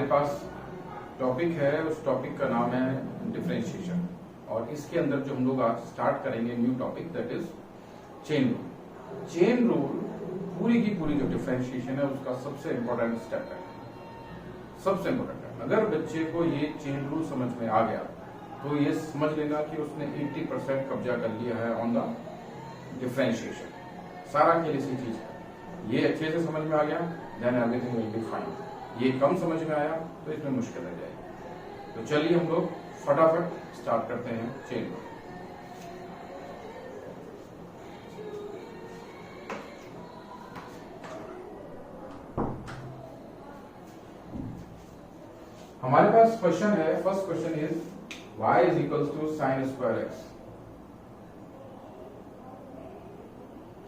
हमारे पास टॉपिक है, उस टॉपिक का नाम है डिफरेंशिएशन और इसके अंदर जो हम लोग आज स्टार्ट करेंगे new topic that is chain rule. Chain rule पूरी की पूरी जो डिफरेंशिएशन है उसका सबसे इंपॉर्टेंट स्टेप है, सबसे इंपॉर्टेंट है। अगर बच्चे को ये चेन रूल समझ में आ गया तो ये समझ लेना कि उसने 80% कब्जा कर लिया है ऑन द डिफरेंशिएशन। सारा खेल इसी चीज है। ये अच्छे से समझ में आ गया then everything will be fine. ये कम समझ में आया तो इसमें मुश्किल आ जाएगी। तो चलिए हम लोग फटाफट स्टार्ट करते हैं चेन रूल। हमारे पास क्वेश्चन है, first question is y is equals to sin square x।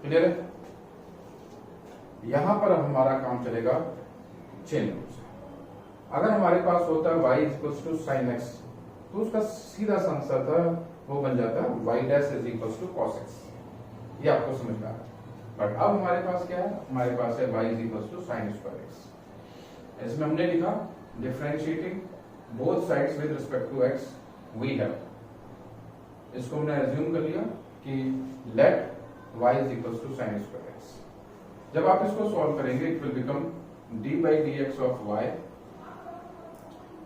Clear है? यहां पर हमारा काम चलेगा चेन रूल से। अगर हमारे पास होता है y is equals to sin x तो उसका सीधा सा आंसर था वो बन जाता है y dash is equals to cos x। ये आपको समझ में आ रहा है। बट अब हमारे पास क्या है? हमारे पास है y is equals to sin square x। इसमें हमने लिखा differentiating both sides with respect to x we have, इसको हमने एज्यूम कर लिया कि let y is equals to sin square x। जब आप इसको सॉल्व करेंगे it will become d by dx of y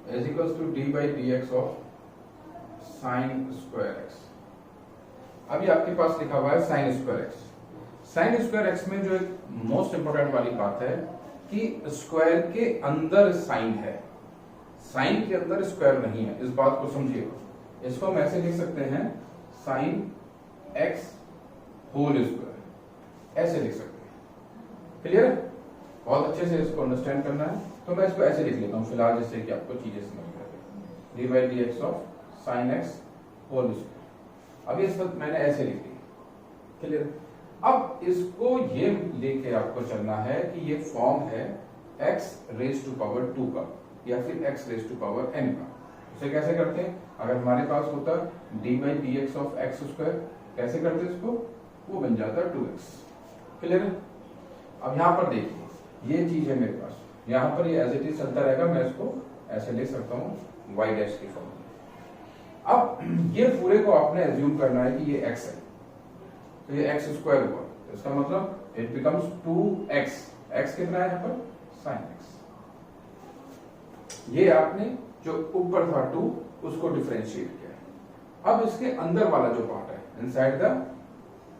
is equals to d by dx of sin square x। अभी आपके पास लिखा हुआ है sin square x। sin square x में जो एक मोस्ट इंपोर्टेंट वाली बात है कि स्क्वायर के अंदर साइन है, साइन के अंदर स्क्वायर नहीं है। इस बात को समझिएगा। इसको हम ऐसे लिख सकते हैं साइन x होल स्क्वायर, ऐसे लिख सकते हैं। क्लियर है? बहुत अच्छे से इसको अंडरस्टैंड करना है तो मैं इसको ऐसे लिख लेता हूं फिलहाल, जिससे कि आपको चीजें समझ में आए। D by d x of sine x whole square. अभी इस वक्त मैंने ऐसे लिख दी। क्लियर? अब इसको ये लेके आपको चलना है कि ये फॉर्म है x रेज टू पावर 2 का या फिर x raise to power n का। उसे कैसे करते हैं? अगर हमारे पास होता d by d x of x square, कैसे करते हैं इसको? वो बन जाता है 2x। क्लियर है? अब यहां पर देखिए ये चीज है मेरे पास, यहां पर ये एज इट इज चलता रहेगा। मैं इसको ऐसे लिख सकता हूं y डैश की फॉर्म में। अब ये पूरे को आपने एज्यूम करना है कि ये x है तो ये x स्क्वायर हुआ, इसका मतलब इट बिकम्स 2x। x कितना है यहाँ पर? sin x। ये आपने जो ऊपर था 2 उसको डिफरेंशिएट किया। अब इसके अंदर वाला जो पार्ट है इनसाइड द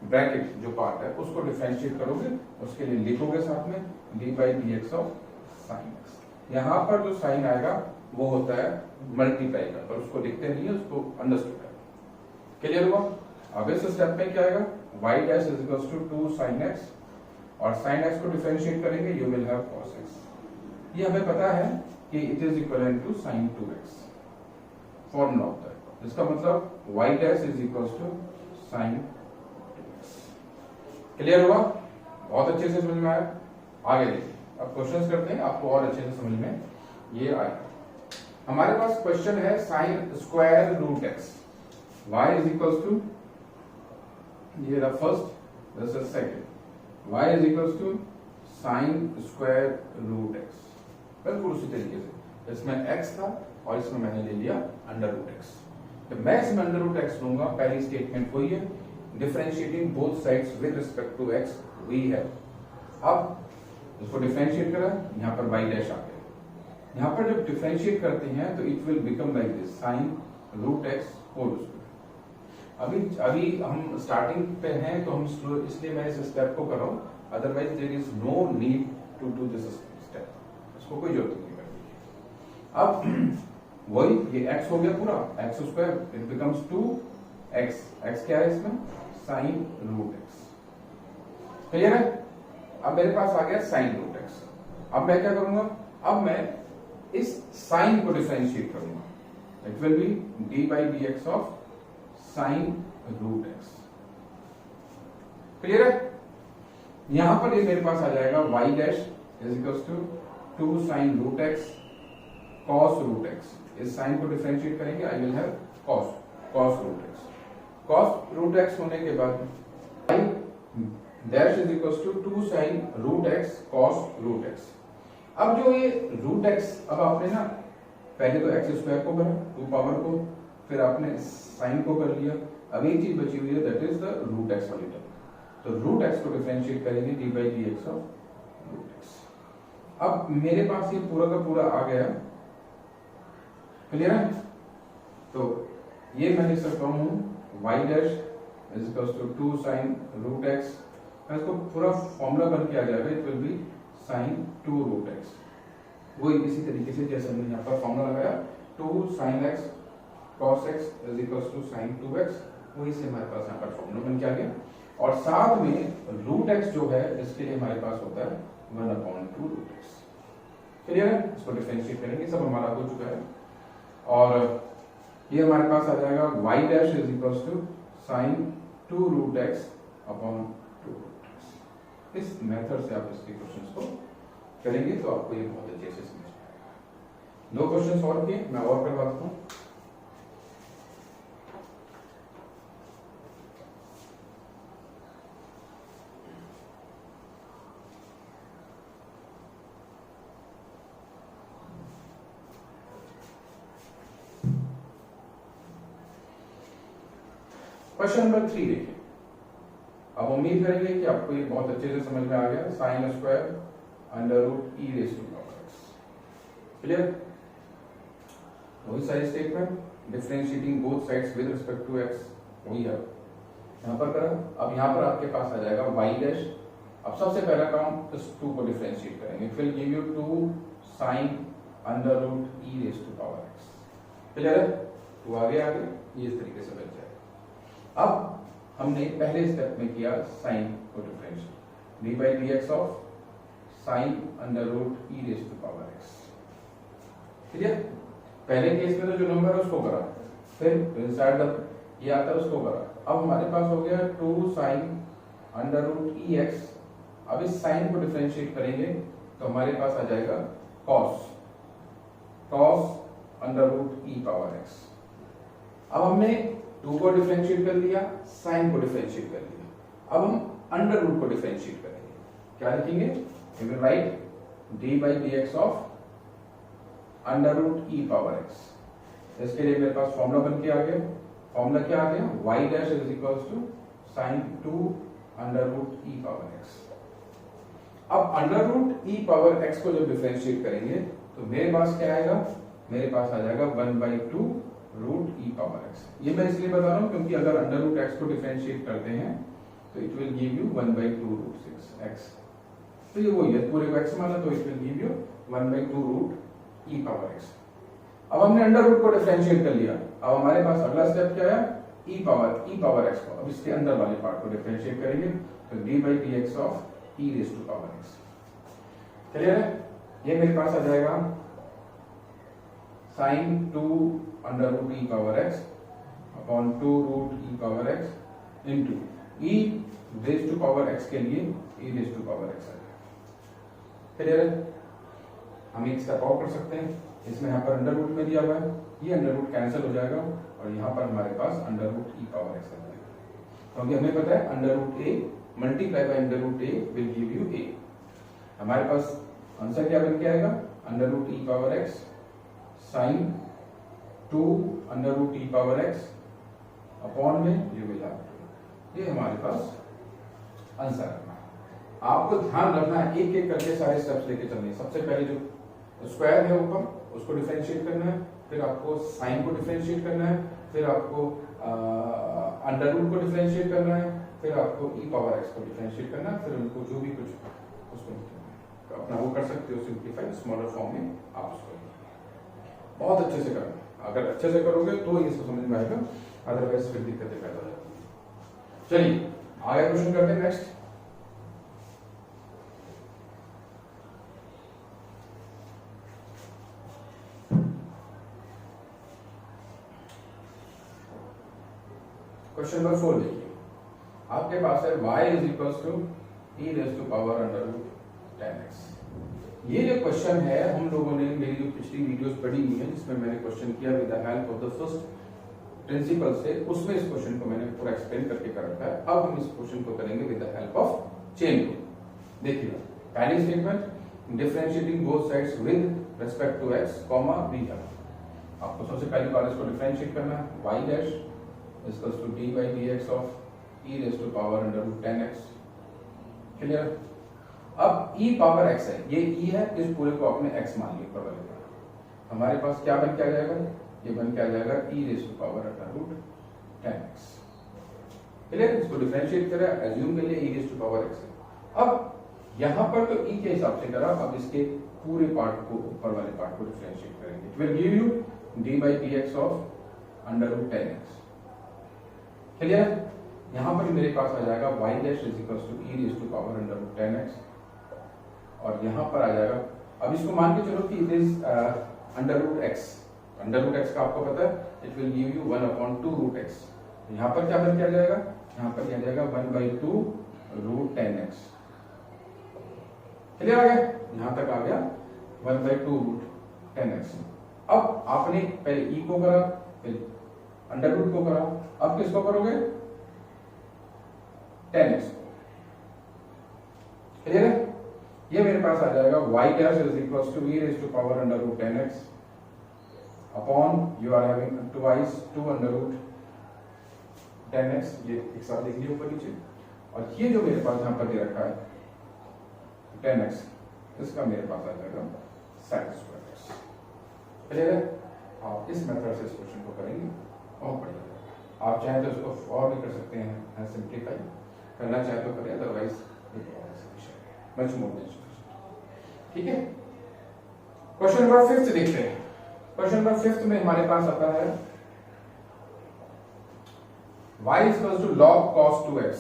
ब्रैकेट जो पार्ट है उसको डिफरेंशिएट करोगे, उसके लिए लिखोगे साथ में d by d x of sine x. यहां पर जो साइन आएगा वो होता है मल्टीप्लाई का, पर उसको लिखते नहीं है, उसको अंडरस्टूड है। क्लियर हुआ? अब इस स्टेप में क्या आएगा? y dash is equals to 2 sin x और sin x को डिफरेंशिएट करेंगे you will have cos x। ये हमें पता है कि it is equivalent to sin 2x formula होता है, जिसका मतलब y dash is equals to sin 2x। Clear हुआ? बहुत अच्छे से समझ में आया? आगे देखिए, अब क्वेश्चंस करते हैं, आपको और अच्छे से समझ में ये आएगा। हमारे पास क्वेश्चन है sin square root x, y is equals to, ये रहा first, this is second, y is equals to sin square root x। बिल्कुल उसी तरीके से इसमें x था और इसमें मैंने ले लिया अंडर रूट x। तो मैं इसमें अंडर रूट x लूंगा, पहली स्टेटमेंट वही है differentiating both sides with respect to x we have. अब इसको डिफरेंशिएट करा, यहाँ पर y डैश आ गया। यहाँ पर जब डिफरेंशिएट करते हैं तो it will become like this sin root x whole square. अभी हम स्टार्टिंग पे हैं तो हम स्लो, इसलिए मैं इस स्टेप को कर रहा हूं, otherwise there is no need to do this step, इसको कोई जरूरत नहीं करने। अब वही ये x हो गया पूरा x square, it becomes 2x। x क्या है इसमें? sin root x। क्लियर है? अब मेरे पास आ गया sin रूट x। अब मैं क्या करूंगा? अब मैं इस sin को डिफरेंशिएट करूंगा, it will be d by d x of sin root x। Clear है? यहां पर ये मेरे पास आ जाएगा y dash is equals to 2 sin root x cos root x। इस साइन को डिफरेंशिएट करेंगे, I will have cos root x। cos root x होने के बाद y dash is equals to 2 sin root x cos root x। अब जो ये root x, अब आपने ना पहले तो एक्स स्क्वायर को करा 2 पावर को, फिर आपने साइन को कर लिया, अब एक चीज बची हुई है that is the root x वाली टर्म। तो रूट एक्स को डिफरेंशिएट करेंगे d by d x of root x. अब मेरे पास ये पूरा का पूरा आ गया, क्लियर है? तो ये मैं लिख सकता हूं y dash is equals to 2 sin root x, इसको पूरा फॉर्मूला बन के आ जाएगा, it will be sin 2 root x. वही इसी तरीके से जैसे हमने यहाँ पर फॉर्मूला लगाया 2 sin x cos x is equals to sin 2x, वही से हमारे पास यहाँ पर फॉर्मूला बन के आ गया। और साथ में रूट एक्स जो है इसके लिए हमारे पास होता है 1/2 रूट एक्स। क्लियर है? इसको डिफरेंशिएट करेंगे, सब हमारा हो चुका है। और ये हमारे पास आ जाएगा y dash is equals to sin 2 root x upon 2 root x. इस मेथड से आप इसके क्वेश्चंस को करेंगे तो आपको ये बहुत अच्छे से समझ में आएगा। 2 क्वेश्चंस और किए, मैं और करवाता हूँ। क्वेश्चन नंबर 3 देखिए। अब उम्मीद करेंगे कि आपको ये बहुत अच्छे से समझ में आ गया। Sine square under root e raise to power x. Clear? वही सारी statement, differentiating both sides with respect to x, वही है यहाँ पर करा। अब यहाँ पर आपके पास आ जाएगा y डैश। अब सबसे पहला काम इस 2 को डिफरेंशिएट करेंगे, it will give you 2 sin under root e raise to power x. Clear है? तो आगे ये इस तरीके से बन जाएगा। अब हमने पहले स्टेप में किया साइन को differentiate, d by d x of sine under root e raise to power x. Clear? पहले केस में तो जो नंबर है उसको करा, फिर इनसाइड ये आता है उसको करा। अब हमारे पास हो गया 2 साइन अंडर रूट ई एक्स। अब इस साइन को डिफरेंशिएट करेंगे तो हमारे पास आ जाएगा cos under root e power x. अब हमने 2 को डिफरेंशिएट कर लिया, साइन को डिफरेंशिएट कर लिया। अब हम अंडर रूट को डिफरेंशिएट करेंगे, क्या लिखेंगे? We will write d by d x of under root e power x. इसके लिए मेरे पास फॉर्मूला बन के आ गया। फॉर्मूला क्या आ गया? y dash is equals to sin 2 under root e power x. अब under root e power x को जब डिफरेंशिएट करेंगे तो मेरे पास क्या आएगा? मेरे पास आ जाएगा 1/2 रूट ई पावर एक्स। ये मैं इसलिए बता रहा हूं क्योंकि अगर अंडर रूट एक्स को डिफरेंशिएट करते हैं तो it will give you 1/2 root 6 x. तो ये वही है, पूरे को एक्स माना तो it will give you 1/2 root e power x. अब हमने अंडर रूट को डिफरेंशिएट कर लिया। अब हमारे पास अगला स्टेप क्या है? ई पावर एक्स को अब इसके अंदर वाले पार्ट को डिफरेंशिएट करेंगे तो d by d x of e raise to power x. Clear है? ये मेरे पास आ जाएगा sin 2 under root e power x upon 2 root e power x into e raise to power x के लिए e raise to power x आएगा। Clear है? हम एक स्टेप और कर सकते हैं, इसमें यहाँ पर अंडर रूट में दिया हुआ है, ये अंडर रूट कैंसिल हो जाएगा और यहाँ पर हमारे पास under root e power x आ जाएगा। क्योंकि हमें पता है under root a multiply by under root a will give you a. हमारे पास आंसर क्या बन के आएगा? Under root e power x sine 2 under root e power x upon में यू विल हैव। ये हमारे पास आंसर है। आपको ध्यान रखना है, एक एक करके सारे स्टेप्स लेके चलने। सबसे पहले जो स्क्वायर है ऊपर उसको डिफरेंशिएट करना है, फिर आपको साइन को डिफरेंशिएट करना है, फिर आपको अंडर रूट को डिफरेंशिएट करना है, फिर आपको ई पावर एक्स को डिफरेंशिएट करना है, फिर उनको जो भी कुछ उसको तो अपना वो कर सकते हो सिंप्लीफाई स्मॉलर फॉर्म में आप उसको बहुत अच्छे से करना। अगर अच्छे से करोगे तो ये सब समझ में आएगा, अदरवाइज फिर दिक्कतें पैदा हो जाती है। चलिए आगे क्वेश्चन करते हैं नेक्स्ट। क्वेश्चन नंबर 4 देखिए। आपके पास है y is equals to e raise to power under root 10x। ये जो क्वेश्चन है हम लोगों ने मेरी जो पिछली वीडियोस पढ़ी हुई है जिसमें मैंने क्वेश्चन किया with the help of the first principle से, उसमें इस क्वेश्चन को मैंने पूरा एक्सप्लेन करके कर रखा है। अब हम इस क्वेश्चन को करेंगे with the help of chain rule. देखिए पहली statement differentiating both sides with respect to x comma we have. आपको सबसे पहली बार इसको डिफरेंशिएट करना है, y dash equals to d by d x of e raise to power under root 10x। Clear? अब e पावर x है, ये e है, इस पूरे को आपने x मान लिया ऊपर वाले पर। हमारे पास क्या बन के आ जाएगा, ये बन के आ जाएगा e raise to power under root 10x। Clear? इसको डिफरेंशिएट करा, एज्यूम कर लिया e raise to power x है। अब यहां पर तो e के हिसाब से करा, अब इसके पूरे पार्ट को, ऊपर वाले पार्ट को डिफरेंशिएट करेंगे। It will give you d by dx of under root 10x। Clear? यहां पर मेरे पास आ जाएगा y dash is equal to e raise to power under root 10x और यहां पर आ जाएगा, अब इसको मान के चलो कि it is under root x। Under root x का आपको पता है, it will give you 1/2 root x। यहां पर क्या बन के आ जाएगा, यहां पर आ जाएगा 1/2 रूट 10x। क्लियर आ गया? यहां तक आ गया 1/2 रूट 10x। अब आपने पहले e को करा, फिर अंडर रूट को करा, अब किसको करोगे, 10x को। क्लियर है? ये मेरे पास आ जाएगा y dash is equals to e raise to power under root 10x upon you are having twice 2 under root 10x। ये एक साथ लिख लिया ऊपर नीचे, और ये जो मेरे पास यहां पर दे रखा है 10x, इसका मेरे पास आ जाएगा sin स्क्वायर x। क्लियर है? आप इस मेथड से इस क्वेश्चन को करेंगे और बढ़िया। आप चाहे तो इसको और भी कर सकते हैं, सिंप्लीफाई करना चाहे तो करें, otherwise much more than sufficient. ठीक है? क्वेश्चन नंबर 5 देखते हैं। क्वेश्चन नंबर 5 में हमारे पास आता है y is equal to log cos 2x।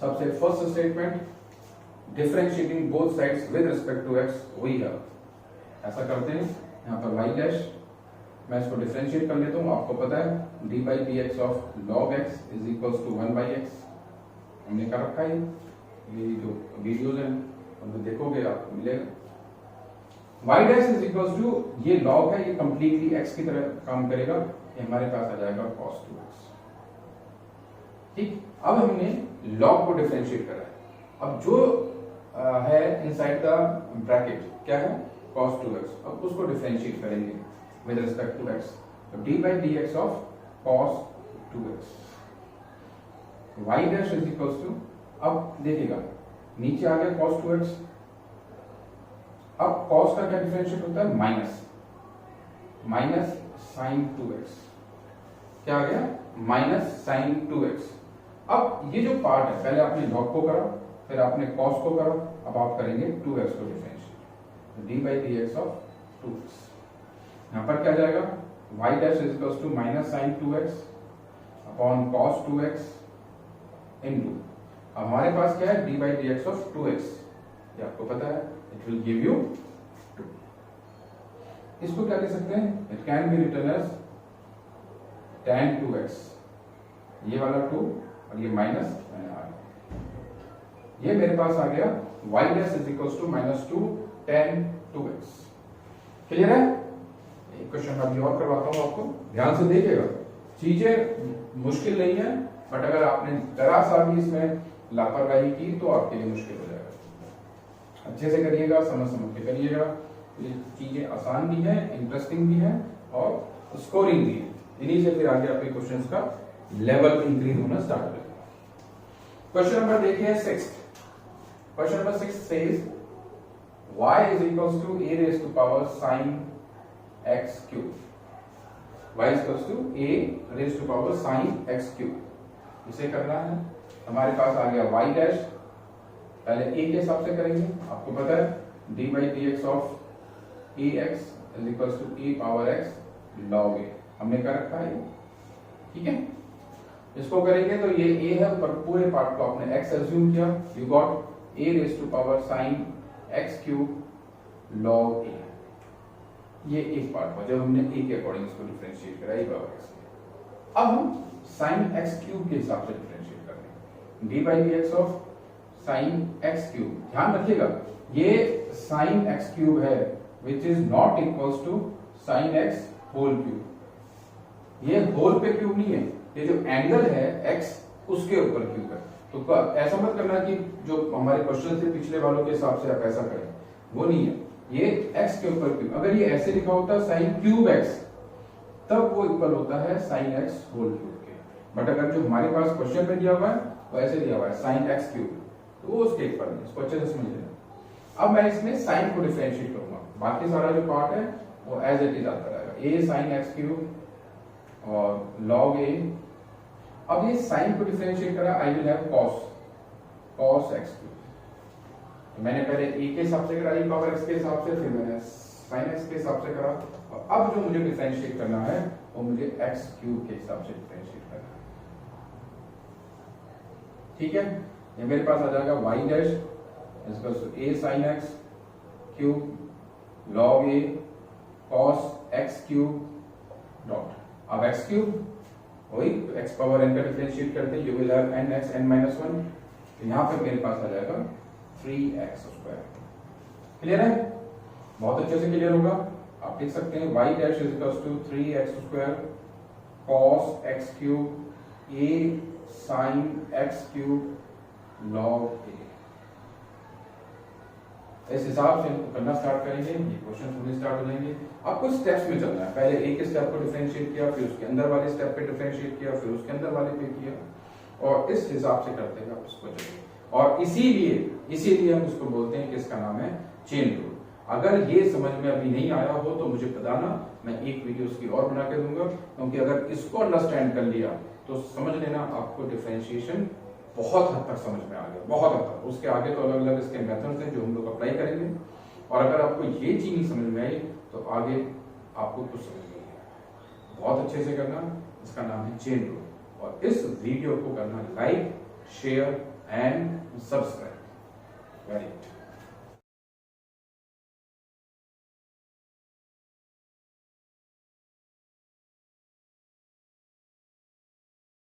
सबसे first statement, differentiating both sides with respect to x we have. ऐसा करते हैं, यहां पर y डैश, मैं इसको डिफरेंशिएट कर लेता हूं। आपको पता है d by dx of log x is equals to 1 by x, हमने कर रखा है। ये जो वीडियोस हैं उनको देखोगे आपको मिलेगा। y dash is equals to, ये log है, ये कंप्लीटली x की तरह काम करेगा, ये हमारे पास आ जाएगा cos 2x। ठीक, अब हमने log को डिफरेंशिएट करा है। अब जो है इनसाइड द ब्रैकेट क्या है, cos 2x, अब उसको डिफरेंशिएट करेंगे विद रिस्पेक्ट टू x। तो d by dx of cos 2x y dash is equals to, अब देखिएगा नीचे आ गया cos 2x। अब cos का क्या डिफरेंशिएट होता है, माइनस sin 2x। क्या आ गया, माइनस sin 2x। अब ये जो पार्ट है, पहले आपने log को करा, फिर आपने cos को करा, अब आप करेंगे 2x को differentiate, d by dx of 2x। यहां पर क्या जाएगा, y dash is equals to minus sin 2x upon cos 2x into, अब हमारे पास क्या है, d by dx of 2x, ये आपको पता है, इट विल गिव यू 2। इसको क्या लिख सकते हैं, it can be written as tan 2x, ये वाला 2 और ये माइनस ये मेरे पास आ गया y dash is equals to -2 tan 2x। Clear है? एक क्वेश्चन अभी और करवाता हूं आपको, ध्यान से देखिएगा, चीजें मुश्किल नहीं है, बट अगर आपने जरा सा भी इसमें लापरवाही की तो आपके लिए मुश्किल हो जाएगा। अच्छे से करिएगा, समझ के करिएगा। ये चीजें आसान भी हैं, इंटरेस्टिंग भी हैं और स्कोरिंग भी है। इन्हीं से फिर आगे आपके क्वेश्चंस का लेवल इंक्रीज होना स्टार्ट हो जाएगा। क्वेश्चन नंबर देखिए 6। Question number 6 says y is equals to a raised to power sin x cube। y is equals to a raised to power sin x cube। इसे करना है, हमारे पास आ गया y डैश, पहले a के हिसाब से करेंगे, आपको पता है d by dx of ax is equals to a power x log a, हमने कर रखा है। ठीक है, इसको करेंगे तो ये a है, पर पूरे पार्ट को आपने x एज्यूम किया, you got a raised to power sin x cube log a। ये एक पार्ट हुआ जब हमने a के अकॉर्डिंग इसको डिफरेंशिएट करा, a पावर x। अब हम sin x क्यूब के हिसाब से डिफरेंशिएट कर रहे हैं, d by dx of sin x cube. ध्यान रखिएगा ये sin x क्यूब है which is not equals to sin x whole cube. ये होल पे क्यूब नहीं है, ये जो एंगल है x उसके ऊपर क्यूब है। तो ऐसा मत करना कि जो हमारे क्वेश्चन थे पिछले वालों के हिसाब से आप ऐसा करें, वो नहीं है। ये x के ऊपर क्यूब, अगर ये ऐसे लिखा होता साइन क्यूब x, तब वो इक्वल होता है साइन x होल क्यूब के। बट अगर जो हमारे पास क्वेश्चन में दिया हुआ है वो ऐसे दिया हुआ है साइन x क्यूब, तो वो उसके इक्वल नहीं, इसको अच्छे से समझ लेना। अब मैं इसमें साइन को डिफरेंशिएट करूंगा, बाकी सारा जो पार्ट है वो एज इट इज आता रहेगा, a साइन x क्यूब और log a। अब ये साइन को डिफरेंशिएट करा, आई will have cos x cube. मैंने पहले a के हिसाब से करा, e पावर x के हिसाब से, फिर मैंने sin x के हिसाब से करा, और अब जो मुझे डिफरेंशिएट करना है वो मुझे x क्यूब के हिसाब से डिफरेंशिएट करना है। ठीक है, ये मेरे पास आ जाएगा y dash equals to a sin x cube log a cos x cube dot, अब x क्यूब वही x पावर n का डिफरेंशिएट करते हैं, you will have nx n - 1, तो यहां पे मेरे पास आ जाएगा 3x स्क्वायर। क्लियर है, बहुत अच्छे से क्लियर होगा। आप लिख सकते हैं y dash is equals to 3x square cos x cube a sin x cube log a। इस हिसाब से करना स्टार्ट करेंगे, ये क्वेश्चन होने स्टार्ट हो जाएंगे। आपको स्टेप्स में चलना है, पहले एक स्टेप को डिफरेंशिएट किया, फिर उसके अंदर वाले स्टेप पे डिफरेंशिएट किया, फिर उसके अंदर वाले पे किया, और इस हिसाब से करते हैं आप इसको चलेंगे। और इसीलिए हम इसको बोलते हैं कि इसका नाम है चेन रूल। अगर ये समझ में अभी नहीं आया हो तो मुझे बताना, मैं एक वीडियो उसकी और बना के दूंगा, क्योंकि अगर इसको अंडरस्टैंड कर लिया तो समझ लेना आपको डिफरेंशिएशन बहुत हद तक समझ में आ गया, बहुत हद तक। उसके आगे तो अलग अलग इसके मेथड्स हैं जो हम लोग अप्लाई करेंगे, और अगर आपको ये चीज नहीं समझ में आई तो आगे आपको कुछ समझ में नहीं आएगा। बहुत अच्छे से करना, इसका नाम है चेन रूल। और इस वीडियो को करना like, share and subscribe. Very good.